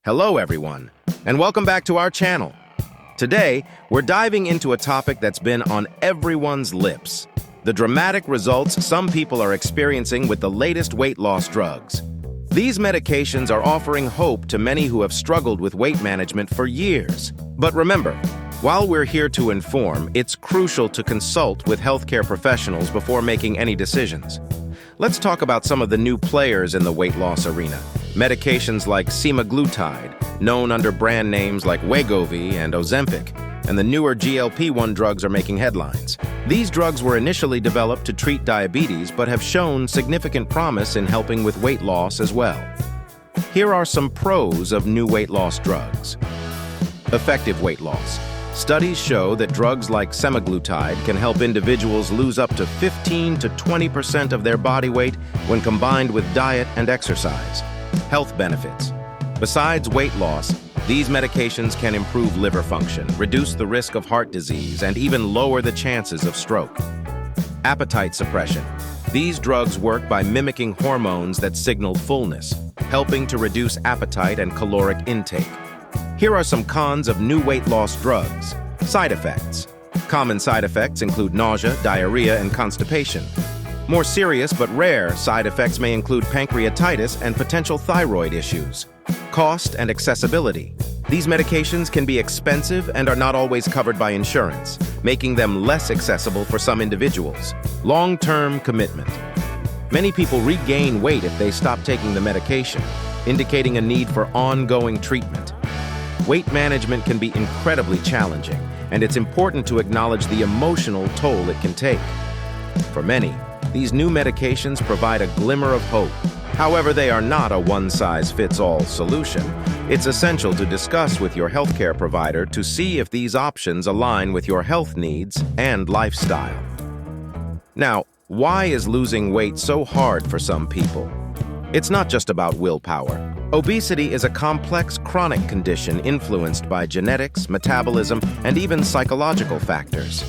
Hello everyone, and welcome back to our channel. Today, we're diving into a topic that's been on everyone's lips: the dramatic results some people are experiencing with the latest weight loss drugs. These medications are offering hope to many who have struggled with weight management for years. But remember, while we're here to inform, it's crucial to consult with healthcare professionals before making any decisions. Let's talk about some of the new players in the weight loss arena. Medications like semaglutide, known under brand names like Wegovy and Ozempic, and the newer GLP-1 drugs are making headlines. These drugs were initially developed to treat diabetes but have shown significant promise in helping with weight loss as well. Here are some pros of new weight loss drugs. Effective weight loss. Studies show that drugs like semaglutide can help individuals lose up to 15 to 20% of their body weight when combined with diet and exercise. Health benefits. Besides weight loss, these medications can improve liver function, reduce the risk of heart disease, and even lower the chances of stroke. Appetite suppression. These drugs work by mimicking hormones that signal fullness, helping to reduce appetite and caloric intake. Here are some cons of new weight loss drugs. Side effects. Common side effects include nausea, diarrhea, and constipation. More serious but rare side effects may include pancreatitis and potential thyroid issues. Cost and accessibility. These medications can be expensive and are not always covered by insurance, making them less accessible for some individuals. Long-term commitment. Many people regain weight if they stop taking the medication, indicating a need for ongoing treatment. Weight management can be incredibly challenging, and it's important to acknowledge the emotional toll it can take. For many, these new medications provide a glimmer of hope. However, they are not a one-size-fits-all solution. It's essential to discuss with your healthcare provider to see if these options align with your health needs and lifestyle. Now, why is losing weight so hard for some people? It's not just about willpower. Obesity is a complex chronic condition influenced by genetics, metabolism, and even psychological factors.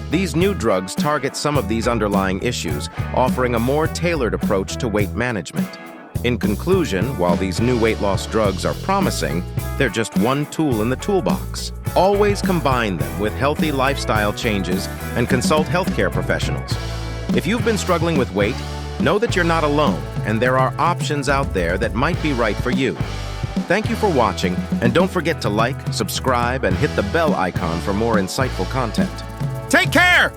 These new drugs target some of these underlying issues, offering a more tailored approach to weight management. In conclusion, while these new weight loss drugs are promising, they're just one tool in the toolbox. Always combine them with healthy lifestyle changes and consult healthcare professionals. If you've been struggling with weight, know that you're not alone, and there are options out there that might be right for you. Thank you for watching, and don't forget to like, subscribe, and hit the bell icon for more insightful content. Take care!